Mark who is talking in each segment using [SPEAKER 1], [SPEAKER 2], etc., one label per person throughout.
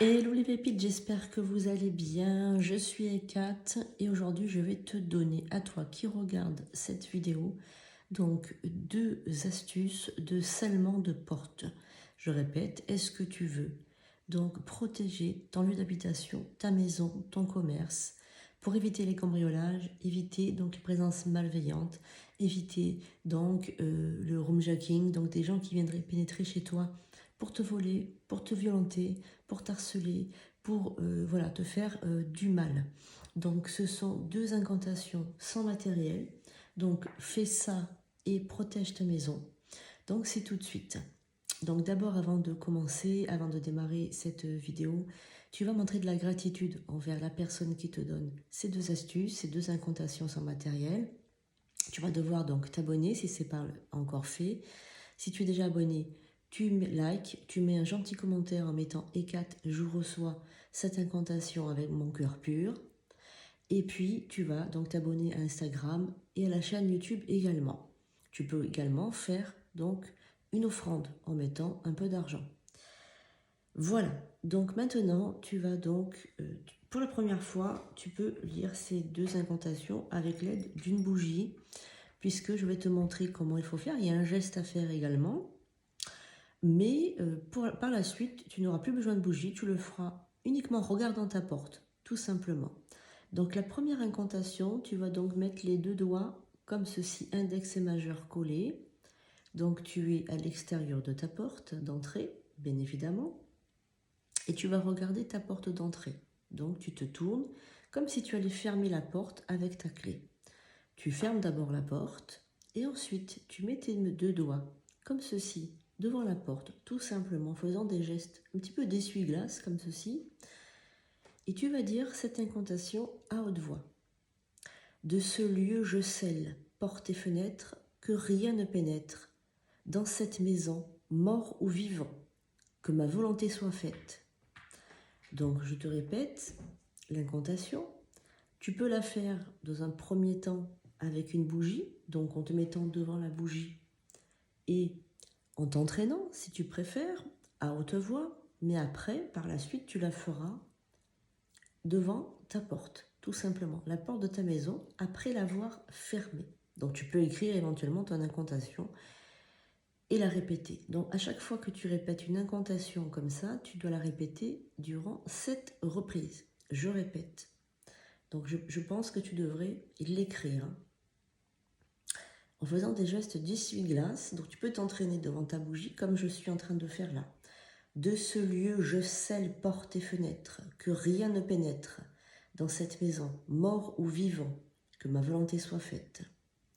[SPEAKER 1] Hello les pépites, j'espère que vous allez bien. Je suis Ekat et aujourd'hui je vais te donner à toi qui regarde cette vidéo donc 2 astuces de scellement de porte. Je répète, est-ce que tu veux donc protéger ton lieu d'habitation, ta maison, ton commerce pour éviter les cambriolages, éviter donc les présences malveillantes, éviter donc le roomjacking, donc des gens qui viendraient pénétrer chez toi pour te voler, pour te violenter, pour t'harceler, pour voilà, te faire du mal. Donc ce sont 2 incantations sans matériel. Donc fais ça et protège ta maison. Donc c'est tout de suite. Donc d'abord, avant de commencer, avant de démarrer cette vidéo, tu vas montrer de la gratitude envers la personne qui te donne ces 2 astuces, ces 2 incantations sans matériel. Tu vas devoir donc t'abonner si ce n'est pas encore fait. Si tu es déjà abonné, tu likes, tu mets un gentil commentaire en mettant Ekat, je reçois cette incantation avec mon cœur pur. Et puis, tu vas donc t'abonner à Instagram et à la chaîne YouTube également. Tu peux également faire donc une offrande en mettant un peu d'argent. Voilà, donc maintenant, tu vas donc, pour la première fois, tu peux lire ces 2 incantations avec l'aide d'une bougie, puisque je vais te montrer comment il faut faire. Il y a un geste à faire également. Mais par la suite, tu n'auras plus besoin de bougie, tu le feras uniquement en regardant ta porte, tout simplement. Donc la première incantation, tu vas donc mettre les 2 doigts comme ceci, index et majeur collés. Donc tu es à l'extérieur de ta porte d'entrée, bien évidemment, et tu vas regarder ta porte d'entrée. Donc tu te tournes comme si tu allais fermer la porte avec ta clé. Tu fermes d'abord la porte et ensuite tu mets tes 2 doigts comme ceci devant la porte, tout simplement en faisant des gestes un petit peu d'essuie-glace comme ceci. Et tu vas dire cette incantation à haute voix. De ce lieu je scelle, portes et fenêtres, que rien ne pénètre. Dans cette maison, mort ou vivant, que ma volonté soit faite. Donc je te répète l'incantation. Tu peux la faire dans un premier temps avec une bougie, donc en te mettant devant la bougie et en t'entraînant, si tu préfères, à haute voix, mais après, par la suite, tu la feras devant ta porte, tout simplement, la porte de ta maison, après l'avoir fermée. Donc tu peux écrire éventuellement ton incantation et la répéter. Donc à chaque fois que tu répètes une incantation comme ça, tu dois la répéter durant 7 reprises. Je répète. Donc je pense que tu devrais l'écrire en faisant des gestes d'essuie-glace. Donc tu peux t'entraîner devant ta bougie comme je suis en train de faire là. De ce lieu je scelle portes et fenêtres, que rien ne pénètre dans cette maison, mort ou vivant, que ma volonté soit faite.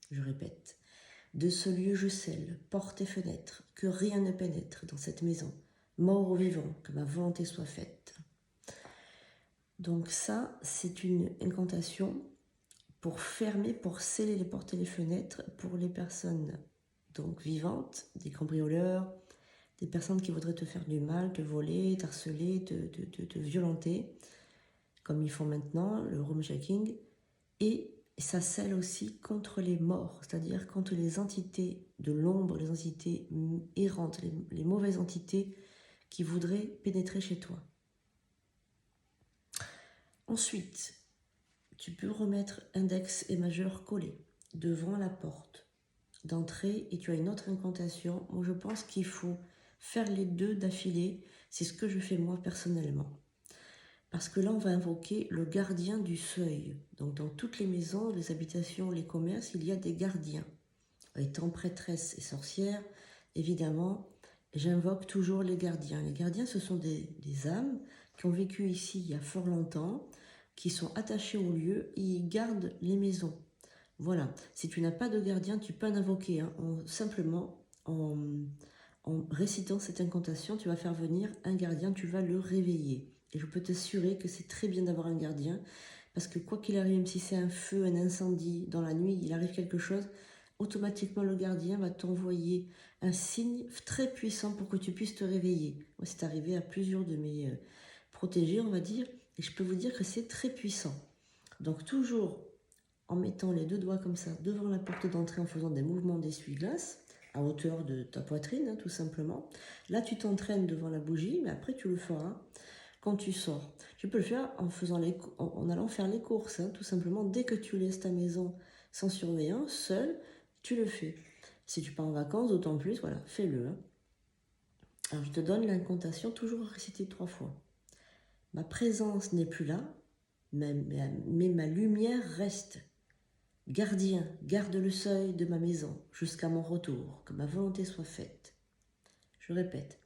[SPEAKER 1] Je répète. De ce lieu je scelle portes et fenêtres, que rien ne pénètre dans cette maison, mort ou vivant, que ma volonté soit faite. Donc ça, c'est une incantation pour fermer, pour sceller les portes et les fenêtres pour les personnes donc vivantes, des cambrioleurs, des personnes qui voudraient te faire du mal, te voler, t'harceler, te violenter, comme ils font maintenant, le roomjacking. Et ça scelle aussi contre les morts, c'est-à-dire contre les entités de l'ombre, les entités errantes, les mauvaises entités qui voudraient pénétrer chez toi. Ensuite, tu peux remettre index et majeur collés devant la porte d'entrée et tu as une autre incantation. Moi, je pense qu'il faut faire les 2 d'affilée. C'est ce que je fais moi personnellement. Parce que là, on va invoquer le gardien du seuil. Donc, dans toutes les maisons, les habitations, les commerces, il y a des gardiens. Étant prêtresse et sorcière, évidemment, j'invoque toujours les gardiens. Les gardiens, ce sont des âmes qui ont vécu ici il y a fort longtemps, qui sont attachés au lieu et ils gardent les maisons. Voilà, si tu n'as pas de gardien, tu peux en invoquer. Simplement, en récitant cette incantation, tu vas faire venir un gardien, tu vas le réveiller. Et je peux t'assurer que c'est très bien d'avoir un gardien, parce que quoi qu'il arrive, même si c'est un feu, un incendie, dans la nuit, il arrive quelque chose, automatiquement le gardien va t'envoyer un signe très puissant pour que tu puisses te réveiller. Moi, c'est arrivé à plusieurs de mes protégés, on va dire, et je peux vous dire que c'est très puissant. Donc toujours en mettant les 2 doigts comme ça devant la porte d'entrée en faisant des mouvements d'essuie-glace à hauteur de ta poitrine, tout simplement. Là, tu t'entraînes devant la bougie, mais après tu le feras quand tu sors. Tu peux le faire en allant faire les courses, hein, tout simplement. Dès que tu laisses ta maison sans surveillance, seul, tu le fais. Si tu pars en vacances, d'autant plus, voilà, fais-le. Hein. Alors, je te donne l'incantation, toujours récitée 3 fois. Ma présence n'est plus là, mais ma lumière reste. Gardien, garde le seuil de ma maison jusqu'à mon retour, que ma volonté soit faite. Je répète,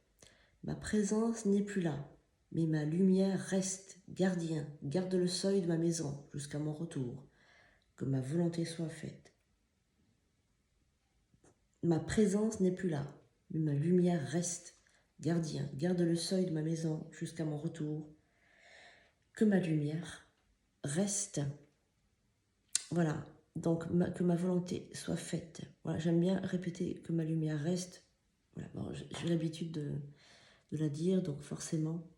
[SPEAKER 1] ma présence n'est plus là, mais ma lumière reste. Gardien, garde le seuil de ma maison jusqu'à mon retour, que ma volonté soit faite. Ma présence n'est plus là, mais ma lumière reste. Gardien, garde le seuil de ma maison jusqu'à mon retour, que ma lumière reste. Voilà, donc que ma volonté soit faite. Voilà, j'aime bien répéter que ma lumière reste. Voilà, bon, j'ai l'habitude de la dire, donc forcément.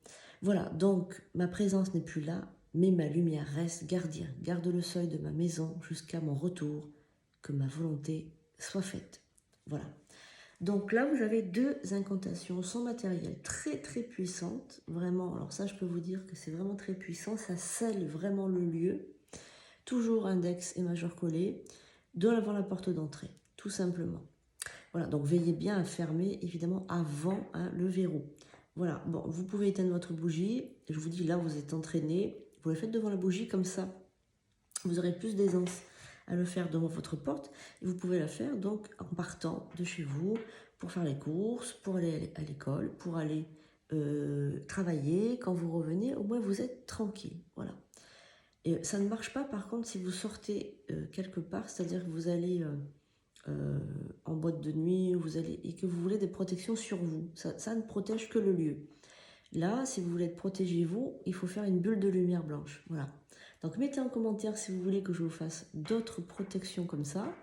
[SPEAKER 1] Voilà, donc ma présence n'est plus là, mais ma lumière reste. Gardien, garde le seuil de ma maison jusqu'à mon retour, que ma volonté soit faite. Voilà. Donc là, vous avez 2 incantations sans matériel très très puissantes. Vraiment, alors ça, je peux vous dire que c'est vraiment très puissant. Ça scelle vraiment le lieu. Toujours index et majeur collé, devant la porte d'entrée, tout simplement. Voilà, donc veillez bien à fermer, évidemment, avant le verrou. Voilà, bon, vous pouvez éteindre votre bougie. Je vous dis, là, vous êtes entraîné. Vous le faites devant la bougie, comme ça, vous aurez plus d'aisance à le faire devant votre porte. Et vous pouvez la faire, donc, en partant de chez vous, pour faire les courses, pour aller à l'école, pour aller travailler. Quand vous revenez, au moins, vous êtes tranquille. Voilà. Et ça ne marche pas, par contre, si vous sortez quelque part, c'est-à-dire que vous allez en boîte de nuit, et que vous voulez des protections sur vous. Ça ne protège que le lieu. Là, si vous voulez être protégé vous, il faut faire une bulle de lumière blanche. Voilà. Donc, mettez en commentaire si vous voulez que je vous fasse d'autres protections comme ça.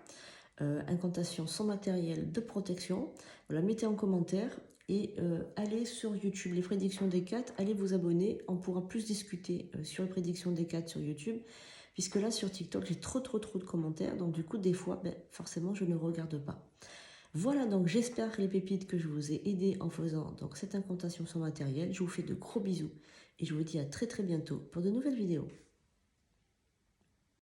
[SPEAKER 1] Incantations sans matériel de protection. Voilà, mettez en commentaire. Et allez sur YouTube, les prédictions des 4, allez vous abonner, on pourra plus discuter sur les prédictions des 4 sur YouTube, puisque là sur TikTok j'ai trop de commentaires, donc du coup des fois, forcément je ne regarde pas. Voilà, donc j'espère les pépites que je vous ai aidé en faisant donc cette incantation sans matériel, je vous fais de gros bisous, et je vous dis à très bientôt pour de nouvelles vidéos.